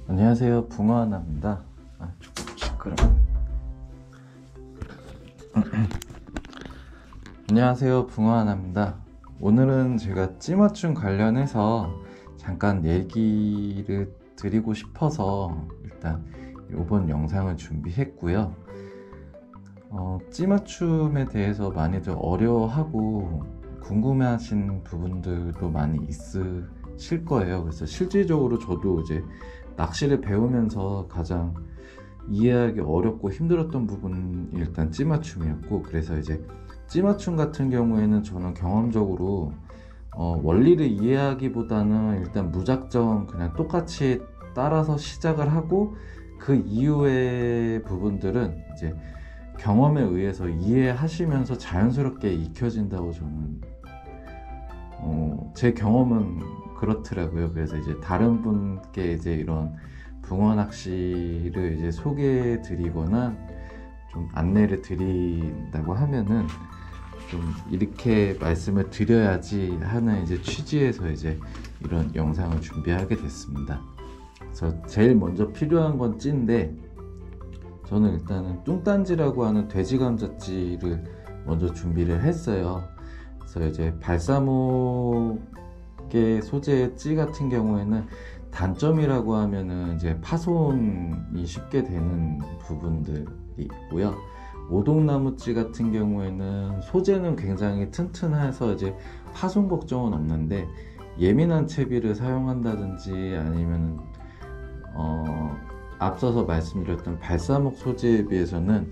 안녕하세요, 붕어하나입니다. 조금 시끄러. 안녕하세요, 붕어하나입니다. 오늘은 제가 찌맞춤 관련해서 잠깐 얘기를 드리고 싶어서 일단 이번 영상을 준비했고요. 찌맞춤에 대해서 많이들 어려워하고 궁금해하신 부분들도 많이 있으실 거예요. 그래서 실질적으로 저도 이제 낚시를 배우면서 가장 이해하기 어렵고 힘들었던 부분이 일단 찌맞춤이었고, 그래서 이제 찌맞춤 같은 경우에는 저는 경험적으로 원리를 이해하기보다는 일단 무작정 그냥 똑같이 따라서 시작을 하고 그 이후의 부분들은 이제 경험에 의해서 이해하시면서 자연스럽게 익혀진다고 저는 제 경험은 그렇더라고요. 그래서 이제 다른 분께 이제 이런 붕어 낚시를 이제 소개해 드리거나 좀 안내를 드린다고 하면은 좀 이렇게 말씀을 드려야지 하는 이제 취지에서 이제 이런 영상을 준비하게 됐습니다. 그래서 제일 먼저 필요한 건 찌인데, 저는 일단은 뚱딴지라고 하는 돼지 감자찌를 먼저 준비를 했어요. 그래서 이제 발사목의 소재의 찌 같은 경우에는 단점이라고 하면은 이제 파손이 쉽게 되는 부분들이 있고요. 오동나무찌 같은 경우에는 소재는 굉장히 튼튼해서 이제 파손 걱정은 없는데, 예민한 채비를 사용한다든지 아니면 앞서서 말씀드렸던 발사목 소재에 비해서는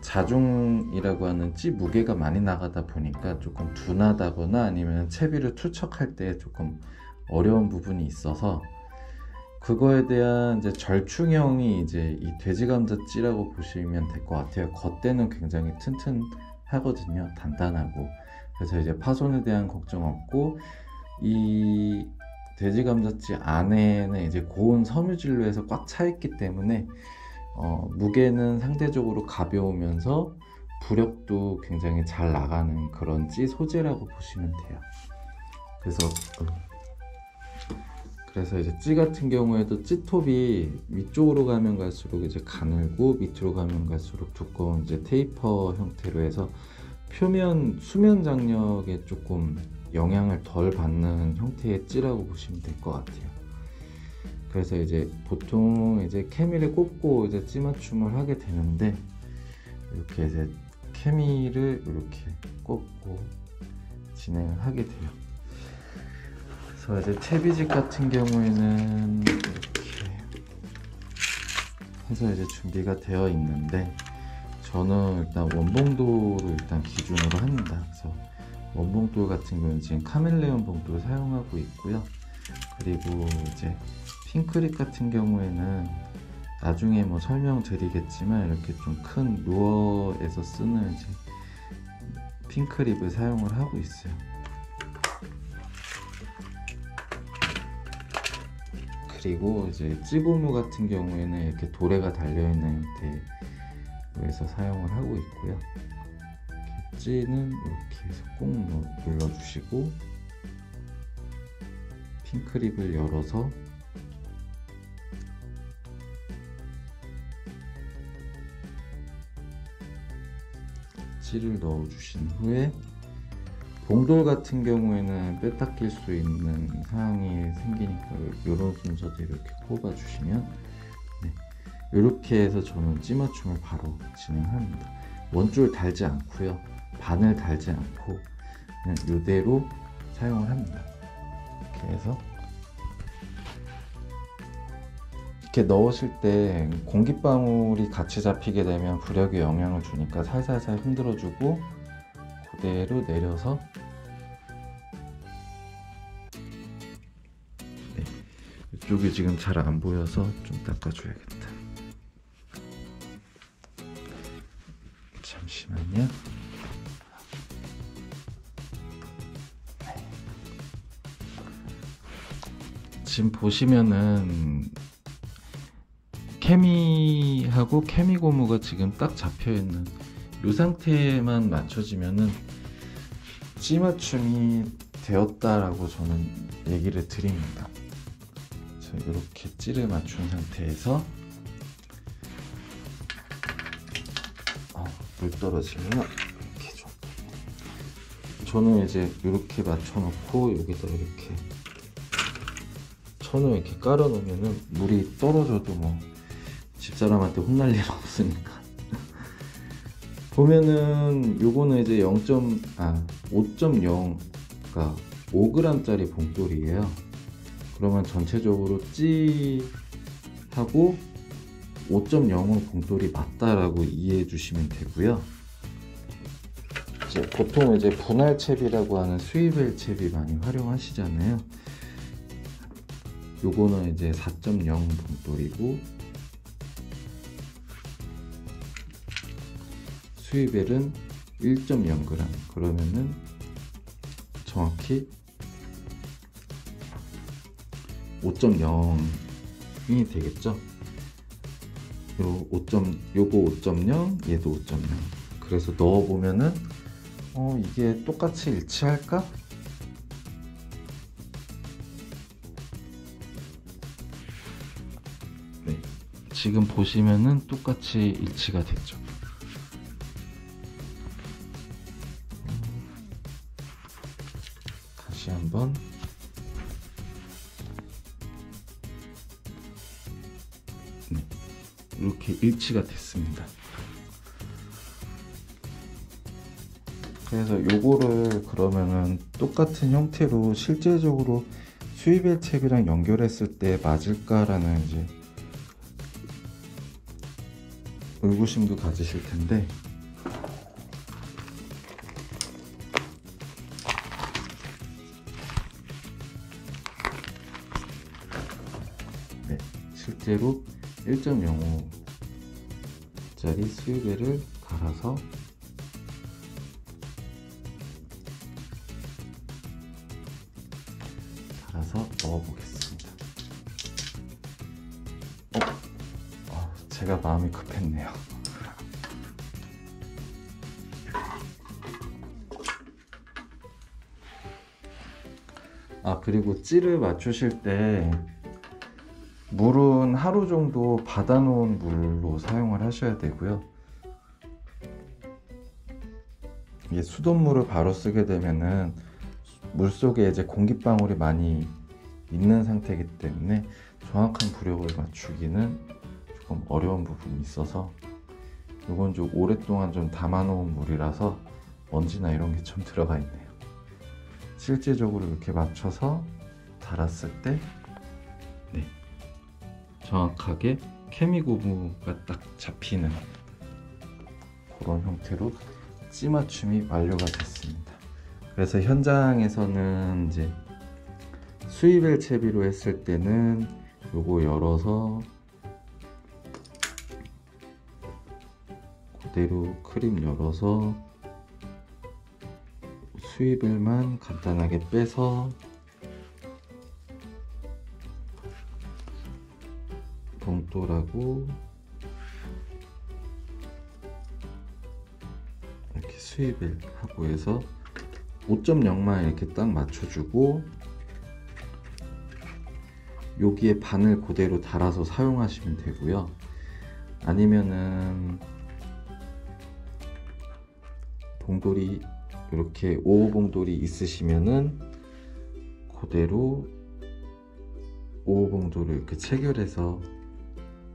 자중이라고 하는 찌 무게가 많이 나가다 보니까 조금 둔하다거나 아니면 채비를 투척할 때 조금 어려운 부분이 있어서, 그거에 대한 이제 절충형이 이제 이 돼지감자찌라고 보시면 될 것 같아요. 겉대는 굉장히 튼튼하거든요. 단단하고. 그래서 이제 파손에 대한 걱정 없고, 이 돼지감자찌 안에는 이제 고온 섬유질로 해서 꽉 차 있기 때문에 무게는 상대적으로 가벼우면서 부력도 굉장히 잘 나가는 그런 찌 소재라고 보시면 돼요. 그래서 이제 찌 같은 경우에도 찌톱이 위쪽으로 가면 갈수록 이제 가늘고 밑으로 가면 갈수록 두꺼운 이제 테이퍼 형태로 해서 표면 수면 장력에 조금 영향을 덜 받는 형태의 찌라고 보시면 될 것 같아요. 그래서 이제 보통 이제 케미를 꽂고 이제 찌맞춤을 하게 되는데, 이렇게 이제 케미를 이렇게 꽂고 진행을 하게 돼요. 그래서 이제 채비직 같은 경우에는 이렇게 해서 이제 준비가 되어 있는데, 저는 일단 원봉도를 일단 기준으로 합니다. 그래서 원봉돌 같은 경우는 지금 카멜레온 봉돌을 사용하고 있고요. 그리고 이제 핑크립 같은 경우에는 나중에 뭐 설명드리겠지만 이렇게 좀 큰 루어에서 쓰는 이제 핑크립을 사용을 하고 있어요. 그리고 이제 찌고무 같은 경우에는 이렇게 도래가 달려있는 형태에서 사용을 하고 있고요. 찌는 이렇게 해서 꼭 눌러주시고, 핑크립을 열어서 찌를 넣어주신 후에, 봉돌 같은 경우에는 빼딱 낄 수 있는 상황이 생기니까 이런 순서대로 이렇게 꼽아주시면, 이렇게 해서 저는 찌맞춤을 바로 진행합니다. 원줄 달지 않고요, 바늘 달지 않고 그냥 이대로 사용을 합니다. 이렇게 해서 이렇게 넣으실 때 공기방울이 같이 잡히게 되면 부력에 영향을 주니까 살살살 흔들어주고 그대로 내려서, 이쪽이 지금 잘 안 보여서 좀 닦아줘야겠다. 잠시만요. 지금 보시면은 케미하고 케미 고무가 지금 딱 잡혀있는 이 상태만 맞춰지면은 찌맞춤이 되었다라고 저는 얘기를 드립니다. 그래서 이렇게 찌를 맞춘 상태에서 물 떨어지면 이렇게 좀, 저는 이제 이렇게 맞춰 놓고 여기다 이렇게 천을 이렇게 깔아 놓으면은 물이 떨어져도 뭐 집사람한테 혼날 일 없으니까. 보면은 요거는 이제 5.0가 5g짜리 봉돌이에요. 그러면 전체적으로 찌하고 5.0은 봉돌이 맞다라고 이해해 주시면 되고요. 이제 보통 이제 분할 챕이라고 하는 스위벨 챕이 많이 활용하시잖아요. 요거는 이제 4.0 봉돌이고 스위벨은 1.0g. 그러면은 정확히 5.0이 되겠죠. 요거 5.0, 얘도 5.0. 그래서 넣어보면은 이게 똑같이 일치할까? 네, 지금 보시면은 똑같이 일치가 됐죠. 다시 한번 이렇게 일치가 됐습니다. 그래서 요거를 그러면은 똑같은 형태로 실제적으로 스위벨 챕이랑 연결했을 때 맞을까라는 이제 의구심도 가지실 텐데, 네, 실제로 1.05짜리 스위벨을 갈아서 넣어보겠습니다. 제가 마음이 급했네요. 그리고 찌를 맞추실 때 물은 하루 정도 받아놓은 물로 사용을 하셔야 되고요. 이게 수돗물을 바로 쓰게 되면은 물 속에 이제 공기방울이 많이 있는 상태이기 때문에 정확한 부력을 맞추기는 조금 어려운 부분이 있어서, 이건 좀 오랫동안 좀 담아놓은 물이라서 먼지나 이런 게 좀 들어가 있네요. 실제적으로 이렇게 맞춰서 달았을 때 네, 정확하게 케미 고무가 딱 잡히는 그런 형태로 찌 맞춤이 완료가 됐습니다. 그래서 현장에서는 이제 스위벨 채비로 했을 때는 요거 열어서 그대로 크림 열어서 스위벨만 간단하게 빼서 봉돌하고 이렇게 스위벨 하고 해서 5.0만 이렇게 딱 맞춰주고 여기에 바늘 그대로 달아서 사용하시면 되고요. 아니면은 봉돌이 이렇게 5호 봉돌이 있으시면은 그대로 5호 봉돌을 이렇게 체결해서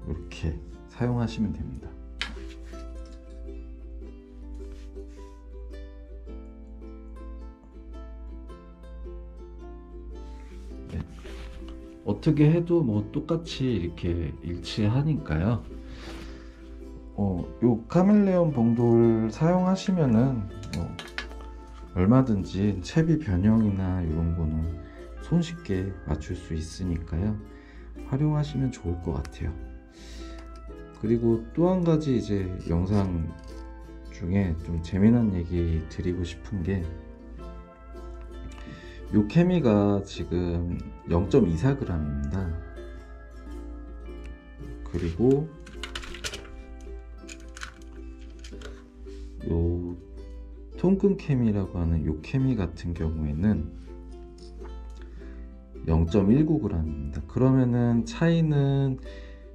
이렇게 사용하시면 됩니다. 네. 어떻게 해도 뭐 똑같이 이렇게 일치하니까요. 요 카멜레온 봉돌 사용하시면은 얼마든지 채비 변형이나 이런 거는 손쉽게 맞출 수 있으니까요. 활용하시면 좋을 것 같아요. 그리고 또 한 가지 이제 영상 중에 좀 재미난 얘기 드리고 싶은 게, 요 케미가 지금 0.24g입니다. 그리고 요 통끈 케미라고 하는 요 케미 같은 경우에는 0.19g입니다. 그러면은 차이는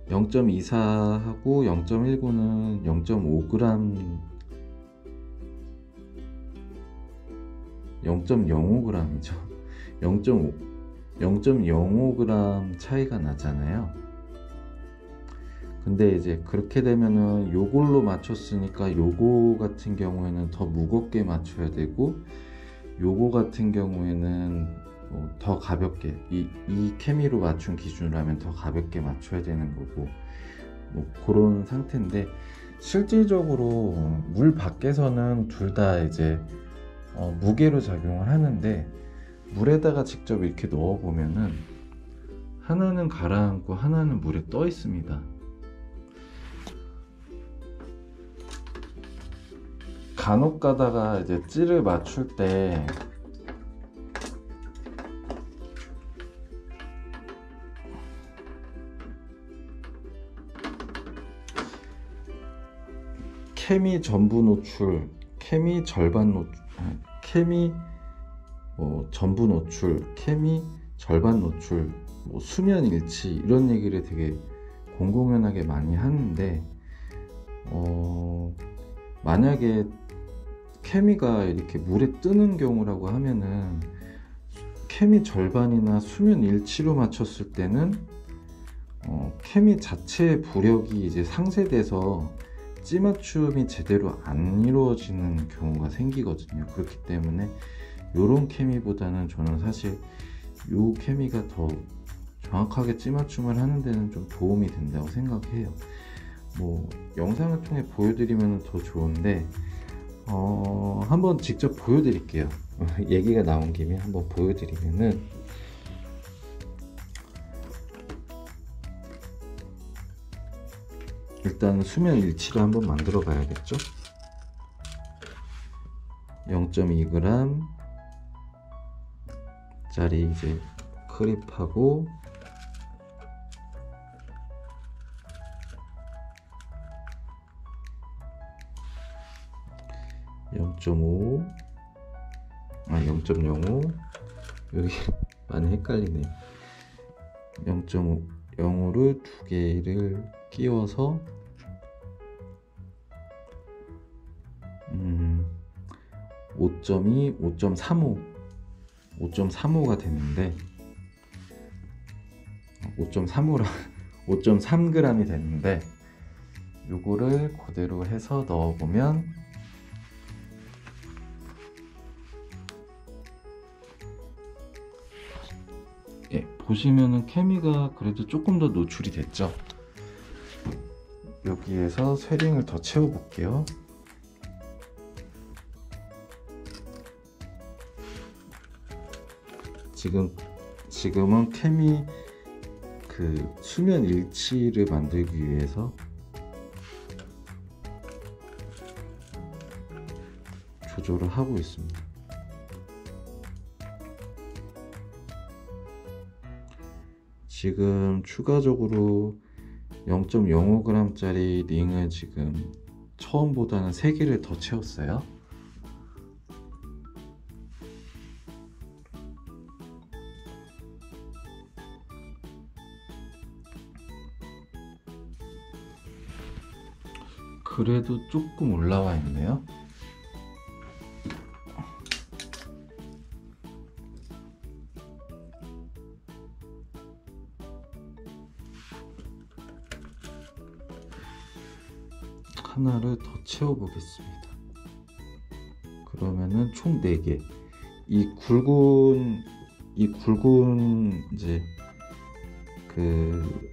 0.24하고 0.19는 0.5g, 0.05g이죠. 0.05g 차이가 나잖아요. 근데 이제 그렇게 되면은 요걸로 맞췄으니까 요거 같은 경우에는 더 무겁게 맞춰야 되고, 요거 같은 경우에는 더 가볍게, 이 케미로 맞춘 기준으로 하면 더 가볍게 맞춰야 되는 거고, 그런 상태인데, 실질적으로 물 밖에서는 둘 다 이제 무게로 작용을 하는데, 물에다가 직접 이렇게 넣어 보면은 하나는 가라앉고 하나는 물에 떠 있습니다. 간혹 가다가 이제 찌를 맞출 때 케미 전부 노출, 케미 절반 노출, 케미 전부 노출, 케미 절반 노출, 수면 일치, 이런 얘기를 되게 공공연하게 많이 하는데, 만약에 케미가 이렇게 물에 뜨는 경우라고 하면은 케미 절반이나 수면 일치로 맞췄을 때는 케미 자체의 부력이 이제 상쇄돼서 찌 맞춤이 제대로 안 이루어지는 경우가 생기거든요. 그렇기 때문에 요런 케미보다는 저는 사실 요 케미가 더 정확하게 찌 맞춤을 하는 데는 좀 도움이 된다고 생각해요. 영상을 통해 보여드리면 더 좋은데, 한번 직접 보여드릴게요. 얘기가 나온 김에 한번 보여드리면은, 일단 수면 일치를 한번 만들어 봐야겠죠. 0.2g 짜리 이제 크립하고, 0.5, 0.05, 여기 많이 헷갈리네요. 0.5를 두 개를 끼워서 5.2, 5.35가 되는데, 5.3g이 되는데, 요거를 그대로 해서 넣어보면 보시면은 케미가 그래도 조금 더 노출이 됐죠. 여기에서 쇠링을 더 채워 볼게요. 지금은 케미 그 수면 일치를 만들기 위해서 조절을 하고 있습니다. 지금 추가적으로 0.05g 짜리 링을 지금 처음보다는 3개를 더 채웠어요. 그래도 조금 올라와 있네요. 하나를 더 채워 보겠습니다. 그러면은 총 4개. 이 굵은 이제 그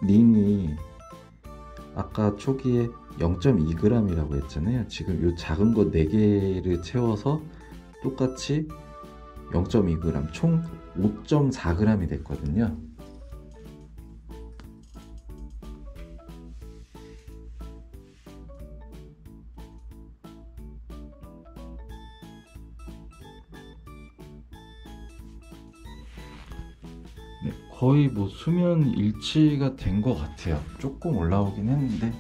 링이 아까 초기에 0.2g이라고 했잖아요. 지금 이 작은 거 4개를 채워서 똑같이 0.2g, 총 5.4g이 됐거든요. 거의 뭐 수면 일치가 된 것 같아요. 조금 올라오긴 했는데.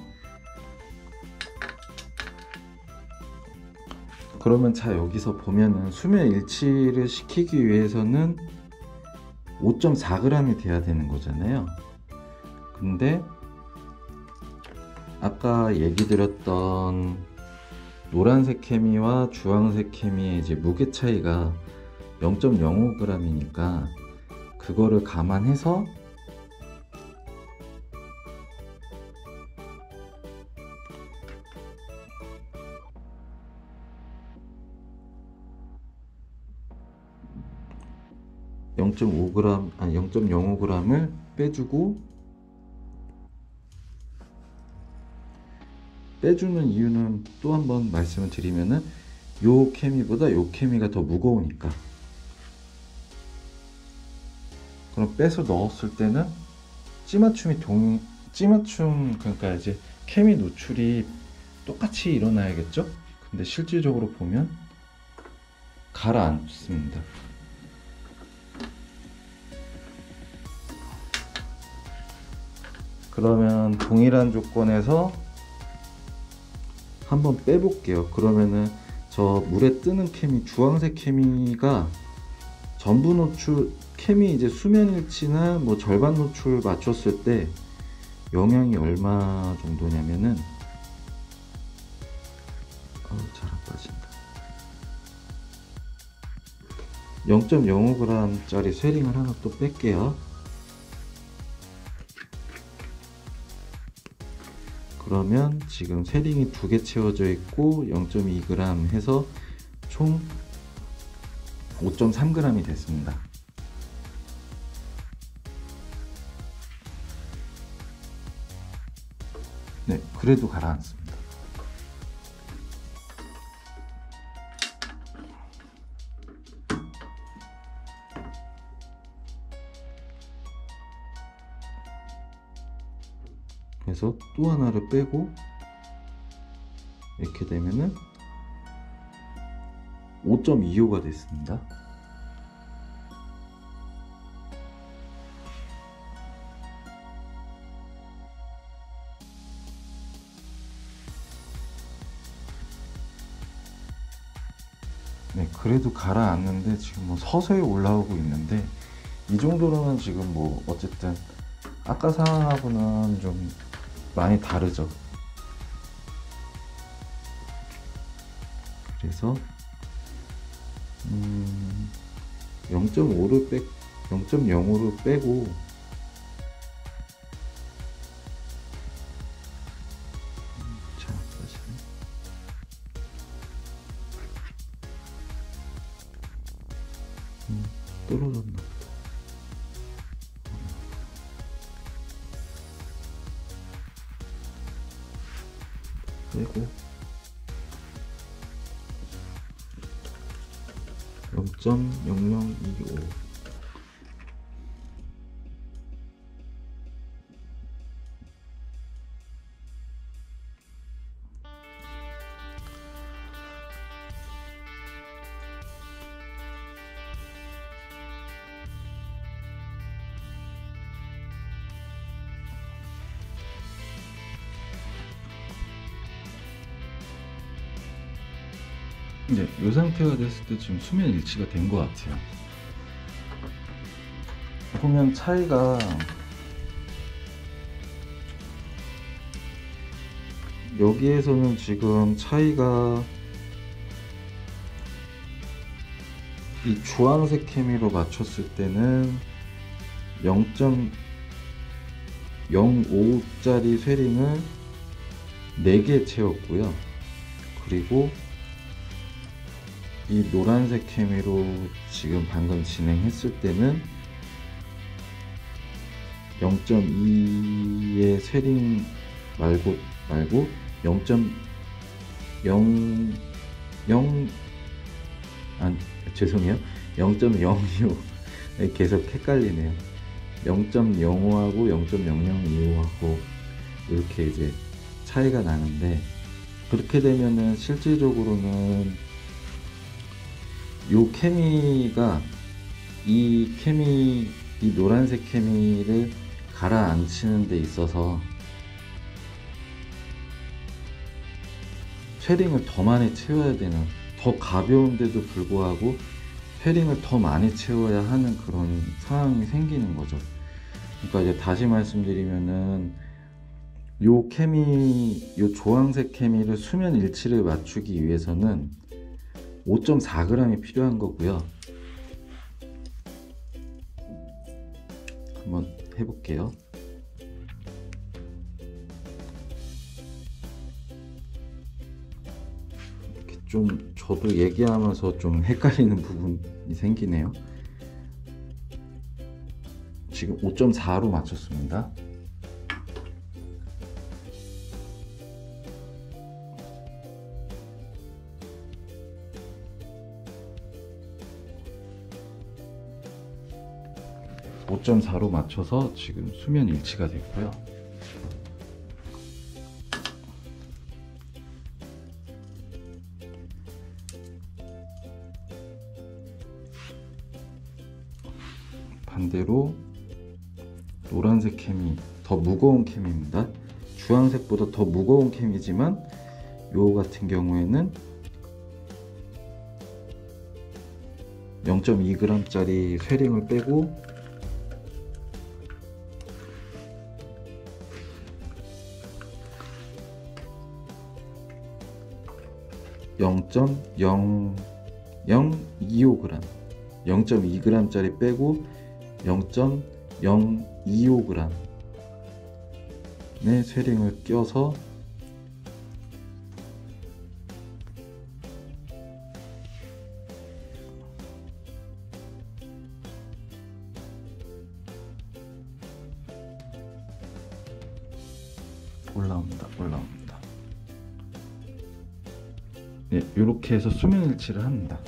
그러면 자, 여기서 보면은 수면 일치를 시키기 위해서는 5.4g이 돼야 되는 거잖아요. 근데 아까 얘기 드렸던 노란색 케미와 주황색 케미의 이제 무게 차이가 0.05g이니까 그거를 감안해서 아니 0.05g을 빼주는 이유는 또 한번 말씀을 드리면은 요 케미보다 요 케미가 더 무거우니까. 그럼 빼서 넣었을 때는 찌맞춤 그러니까 이제 케미 노출이 똑같이 일어나야겠죠? 근데 실질적으로 보면 가라앉습니다. 그러면 동일한 조건에서 한번 빼볼게요. 그러면은 저 물에 뜨는 케미, 주황색 케미가 전부 노출, 케미 이제 수면 일치나 뭐 절반 노출 맞췄을 때 영향이 얼마 정도냐면은 잘 안 빠진다. 0.05g 짜리 쉐링을 하나 또 뺄게요. 그러면 지금 쉐링이 2개 채워져 있고 0.2g 해서 총 5.3g이 됐습니다. 네, 그래도 가라앉습니다. 그래서 또 하나를 빼고 이렇게 되면은 5.25가 됐습니다. 네, 그래도 가라앉는데 지금 뭐 서서히 올라오고 있는데 이 정도로는 지금 뭐 어쨌든 아까 상황하고는 좀 많이 다르죠. 그래서 0.5를 0.05를 빼고 자, 다시 떨어졌나 보다. 빼고 0.0025 네, 이 상태가 됐을 때 지금 수면 일치가 된 것 같아요. 보면 차이가 여기에서는 지금 차이가 이 주황색 케미로 맞췄을 때는 0.05짜리 쉐링을 4개 채웠고요. 그리고 이 노란색 케미로 지금 방금 진행했을 때는 0.2의 쉐링 말고 0.00 죄송해요. 0.06 계속 헷갈리네요. 0.05하고 0.0025하고 이렇게 이제 차이가 나는데, 그렇게 되면은 실질적으로는 요 케미가 이 노란색 케미를 가라앉히는 데 있어서 쉐딩을 더 많이 채워야 되는, 더 가벼운데도 불구하고 쉐링을 더 많이 채워야 하는 그런 상황이 생기는 거죠. 그러니까 이제 다시 말씀드리면은 요 주황색 케미를 수면 일치를 맞추기 위해서는 5.4g이 필요한 거고요. 한번 해볼게요. 이렇게 좀 저도 얘기하면서 좀 헷갈리는 부분이 생기네요. 지금 5.4로 맞췄습니다. (5.4로) 맞춰서 지금 수면 일치가 됐고요. 반대로 노란색 캠이 더 무거운 캠입니다. 주황색보다 더 무거운 캠이지만 요 같은 경우에는 0.2g 짜리 쉐링을 빼고 0.0025g 0.2g 짜리 빼고 0.025g 의 쉐링을 껴서 올라옵니다. 네, 이렇게 해서 수면 일치를 합니다.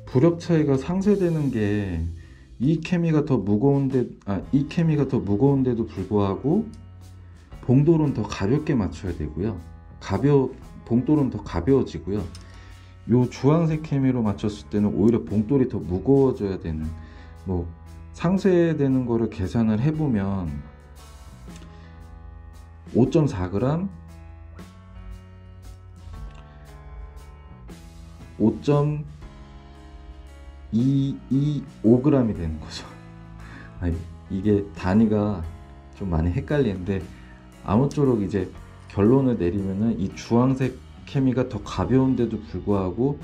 부력 차이가 상쇄되는 게 이 케미가 더 무거운데도 불구하고 봉돌은 더 가볍게 맞춰야 되고요. 봉돌은 더 가벼워지고요. 요 주황색 케미로 맞췄을 때는 오히려 봉돌이 더 무거워져야 되는, 뭐 상쇄되는 거를 계산을 해보면 5.4g 5.225g이 되는 거죠. 이게 단위가 좀 많이 헷갈리는데, 아무쪼록 이제 결론을 내리면은 이 주황색 케미가 더 가벼운데도 불구하고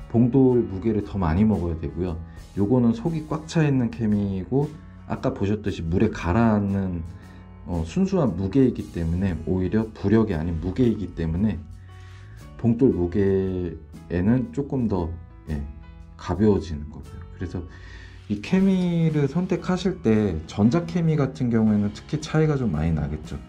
봉돌 무게를 더 많이 먹어야 되고요. 요거는 속이 꽉 차 있는 케미이고, 아까 보셨듯이 물에 가라앉는 순수한 무게이기 때문에, 오히려 부력이 아닌 무게이기 때문에 봉돌 무게에는 조금 더 가벼워지는 거고요. 그래서 이 케미를 선택하실 때 전자 케미 같은 경우에는 특히 차이가 좀 많이 나겠죠.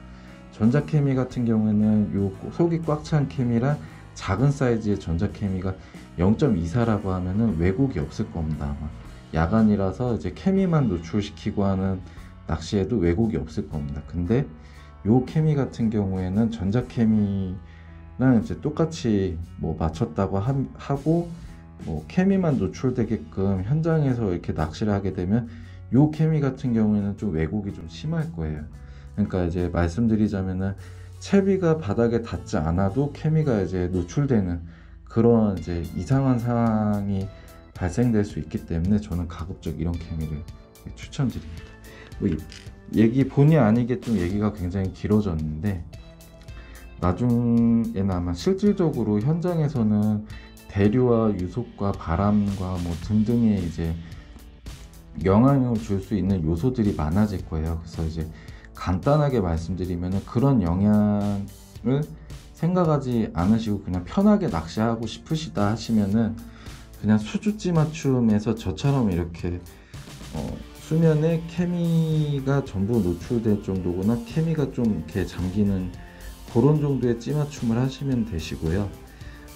전자 케미 같은 경우에는 요 속이 꽉 찬 케미랑 작은 사이즈의 전자 케미가 0.24라고 하면은 왜곡이 없을 겁니다. 아마 야간이라서 이제 케미만 노출시키고 하는 낚시에도 왜곡이 없을 겁니다. 근데 요 케미 같은 경우에는 전자 케미랑 이제 똑같이 뭐 맞췄다고 하고 뭐 케미만 노출되게끔 현장에서 이렇게 낚시를 하게 되면 요 케미 같은 경우에는 좀 왜곡이 좀 심할 거예요. 그러니까 이제 말씀드리자면은 채비가 바닥에 닿지 않아도 케미가 이제 노출되는 그런 이제 이상한 상황이 발생될 수 있기 때문에 저는 가급적 이런 케미를 추천드립니다. 뭐 얘기 본의 아니게 좀 얘기가 굉장히 길어졌는데, 나중에는 아마 실질적으로 현장에서는 대류와 유속과 바람과 뭐 등등의 이제 영향을 줄 수 있는 요소들이 많아질 거예요. 그래서 이제 간단하게 말씀드리면, 그런 영향을 생각하지 않으시고 그냥 편하게 낚시하고 싶으시다 하시면은 그냥 수주찌 맞춤에서 저처럼 이렇게 수면에 케미가 전부 노출될 정도거나 케미가 좀 이렇게 잠기는 그런 정도의 찌 맞춤을 하시면 되시고요.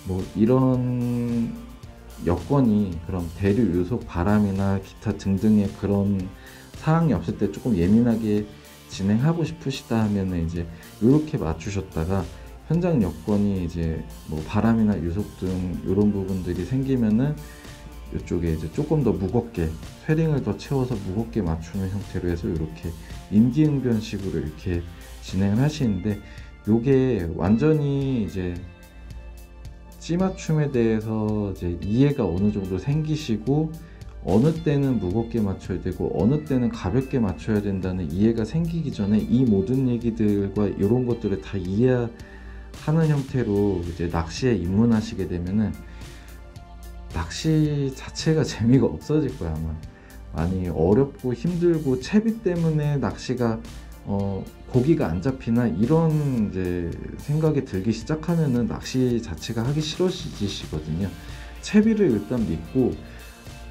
뭐 이런 여건이, 그런 대류, 유속, 바람이나 기타 등등의 그런 사항이 없을 때 조금 예민하게 진행하고 싶으시다 하면은 이제 이렇게 맞추셨다가, 현장 여건이 이제 뭐 바람이나 유속 등 이런 부분들이 생기면은 이쪽에 이제 조금 더 무겁게 쉐링을 더 채워서 무겁게 맞추는 형태로 해서 이렇게 임기응변식으로 이렇게 진행을 하시는데, 요게 완전히 이제 찌 맞춤에 대해서 이제 이해가 어느 정도 생기시고, 어느 때는 무겁게 맞춰야 되고 어느 때는 가볍게 맞춰야 된다는 이해가 생기기 전에 이 모든 얘기들과 이런 것들을 다 이해하는 형태로 이제 낚시에 입문하시게 되면은 낚시 자체가 재미가 없어질 거야. 아마 많이 어렵고 힘들고 채비 때문에 낚시가 고기가 안 잡히나 이런 이제 생각이 들기 시작하면은 낚시 자체가 하기 싫어지시거든요. 채비를 일단 믿고,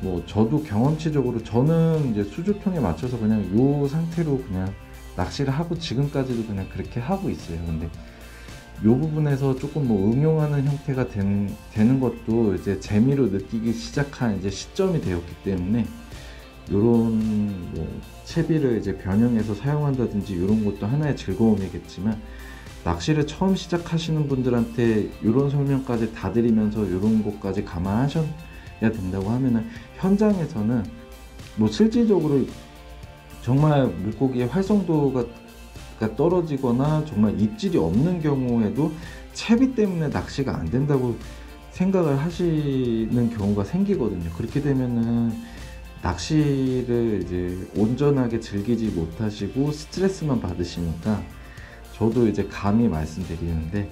뭐 저도 경험치적으로 저는 이제 수조통에 맞춰서 그냥 요 상태로 그냥 낚시를 하고 지금까지도 그냥 그렇게 하고 있어요. 근데 요 부분에서 조금 뭐 응용하는 형태가 되는 것도 이제 재미로 느끼기 시작한 이제 시점이 되었기 때문에, 요런 뭐 채비를 이제 변형해서 사용한다든지 이런 것도 하나의 즐거움이겠지만, 낚시를 처음 시작하시는 분들한테 이런 설명까지 다 드리면서 이런 것까지 감안하셔야 된다고 하면은, 현장에서는 뭐 실질적으로 정말 물고기의 활성도가 떨어지거나 정말 입질이 없는 경우에도 채비 때문에 낚시가 안 된다고 생각을 하시는 경우가 생기거든요. 그렇게 되면은 낚시를 이제 온전하게 즐기지 못하시고 스트레스만 받으시니까, 저도 이제 감히 말씀드리는데,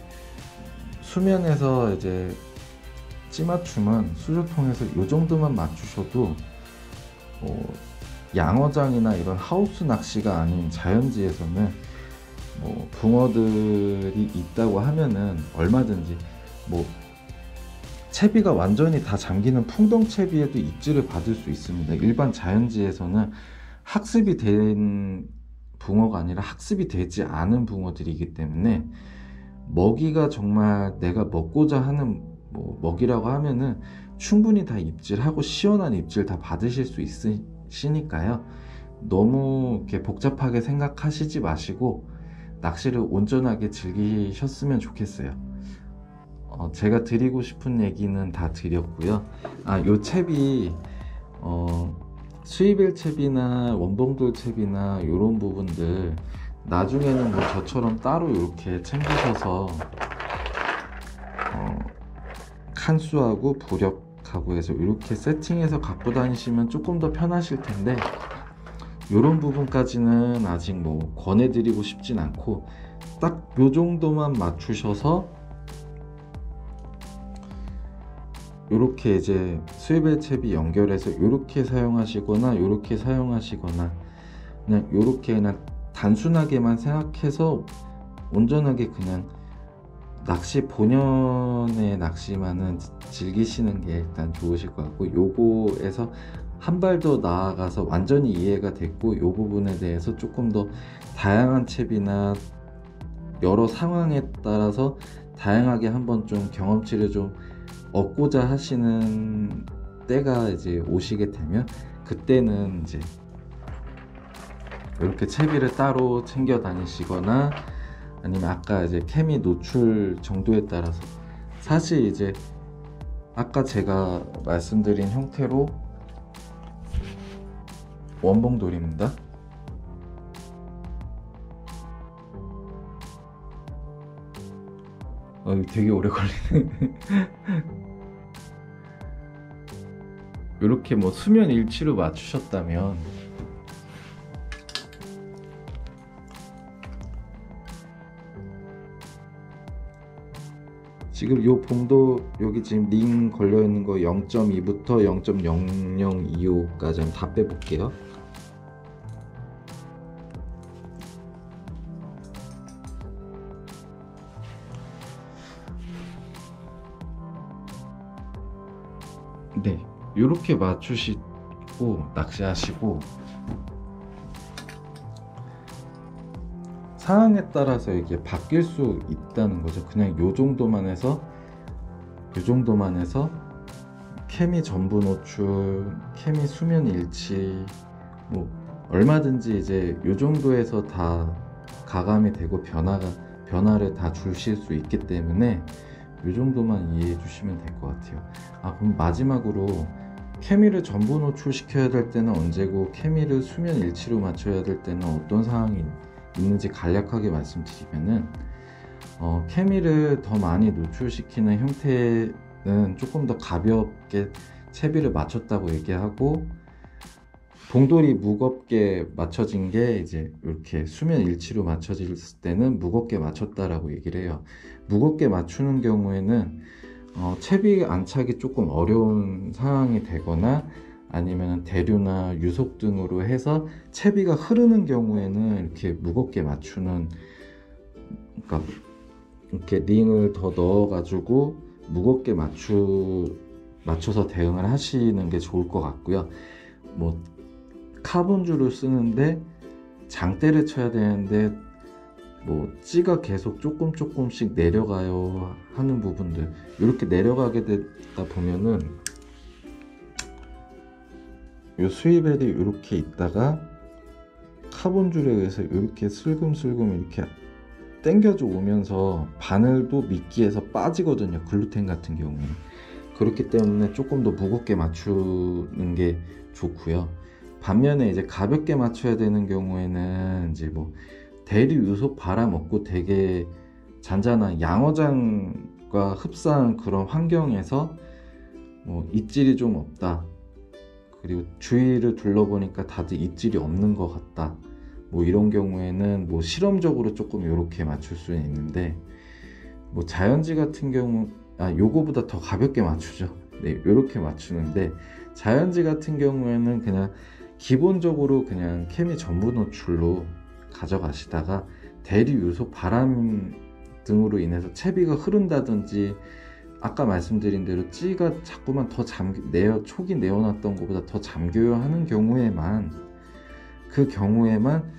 수면에서 이제 찌 맞춤은 수조통에서 이 정도만 맞추셔도 양어장이나 이런 하우스 낚시가 아닌 자연지에서는 뭐 붕어들이 있다고 하면은 얼마든지 뭐 채비가 완전히 다 잠기는 풍덩 채비에도 입질을 받을 수 있습니다. 일반 자연지에서는 학습이 된 붕어가 아니라 학습이 되지 않은 붕어들이기 때문에, 먹이가 정말 내가 먹고자 하는 뭐 먹이라고 하면은 충분히 다 입질하고 시원한 입질 다 받으실 수 있으시니까요. 너무 이렇게 복잡하게 생각하시지 마시고 낚시를 온전하게 즐기셨으면 좋겠어요. 제가 드리고 싶은 얘기는 다 드렸고요. 요 채비 수입일 채비나 원봉돌 채비나 이런 부분들 나중에는 뭐 저처럼 따로 이렇게 챙기셔서 칸수하고 부력하고 해서 이렇게 세팅해서 갖고 다니시면 조금 더 편하실 텐데, 이런 부분까지는 아직 뭐 권해드리고 싶진 않고, 딱 요 정도만 맞추셔서 이렇게 이제 스위벨 채비 연결해서 이렇게 사용하시거나 이렇게 사용하시거나, 그냥 이렇게 그냥 단순하게만 생각해서 온전하게 그냥 낚시 본연의 낚시만은 즐기시는 게 일단 좋으실 것 같고, 요거에서 한 발 더 나아가서 완전히 이해가 됐고, 요 부분에 대해서 조금 더 다양한 채비나 여러 상황에 따라서 다양하게 한번 좀 경험치를 좀 얻고자 하시는 때가 이제 오시게 되면, 그때는 이제 이렇게 채비를 따로 챙겨 다니시거나, 아니면 아까 이제 케미 노출 정도에 따라서, 사실 이제 아까 제가 말씀드린 형태로 원봉돌입니다. 되게 오래 걸리네. 이렇게 뭐 수면 일치로 맞추셨다면 지금 요 봉도 여기 지금 링 걸려 있는 거 0.2부터 0.0025까지 다 빼볼게요. 네, 이렇게 맞추시고 낚시하시고, 상황에 따라서 이게 바뀔 수 있다는 거죠. 그냥 요 정도만 해서 케미 전부 노출, 케미 수면 일치, 뭐 얼마든지 이제 요 정도에서 다 가감이 되고 변화를 다 주실 수 있기 때문에 요 정도만 이해해 주시면 될 것 같아요. 그럼 마지막으로 케미를 전부 노출시켜야 될 때는 언제고, 케미를 수면 일치로 맞춰야 될 때는 어떤 상황이 있는지 간략하게 말씀드리면은, 케미를 더 많이 노출시키는 형태는 조금 더 가볍게 채비를 맞췄다고 얘기하고, 봉돌이 무겁게 맞춰진 게 이제 이렇게 수면 일치로 맞춰질 때는 무겁게 맞췄다라고 얘기를 해요. 무겁게 맞추는 경우에는 채비 안착이 조금 어려운 상황이 되거나 아니면 대류나 유속 등으로 해서 채비가 흐르는 경우에는 이렇게 무겁게 맞추는, 그러니까 이렇게 링을 더 넣어 가지고 무겁게 맞춰서 대응을 하시는 게 좋을 것 같고요. 뭐 카본줄을 쓰는데 장대를 쳐야 되는데 뭐 찌가 계속 조금씩 내려가요 하는 부분들, 이렇게 내려가게 되다 보면은 요 수위벨이 이렇게 있다가 카본줄에 의해서 이렇게 슬금슬금 이렇게 당겨져 오면서 바늘도 미끼에서 빠지거든요, 글루텐 같은 경우는. 그렇기 때문에 조금 더 무겁게 맞추는 게 좋고요. 반면에 이제 가볍게 맞춰야 되는 경우에는 이제 뭐 대리 유속 바람 없고 되게 잔잔한 양어장과 흡사한 그런 환경에서 뭐 입질이 좀 없다, 그리고 주위를 둘러보니까 다들 입질이 없는 것 같다, 뭐 이런 경우에는 뭐 실험적으로 조금 이렇게 맞출 수는 있는데, 뭐 자연지 같은 경우 요거보다 더 가볍게 맞추죠. 네, 이렇게 맞추는데, 자연지 같은 경우에는 그냥 기본적으로 그냥 케미 전부 노출로 가져가시다가 대리 유속 바람 등으로 인해서 채비가 흐른다든지, 아까 말씀드린 대로 찌가 자꾸만 더 촉이 내어놨던 것보다 더 잠겨요 하는 경우에만, 그 경우에만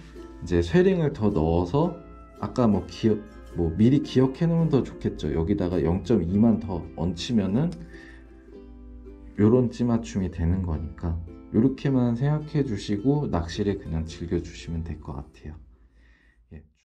이제 쇠링을 더 넣어서, 아까 뭐 미리 기억해 놓으면 더 좋겠죠. 여기다가 0.2만 더 얹히면은 요런 찌 맞춤이 되는 거니까, 요렇게만 생각해 주시고 낚시를 그냥 즐겨 주시면 될 것 같아요.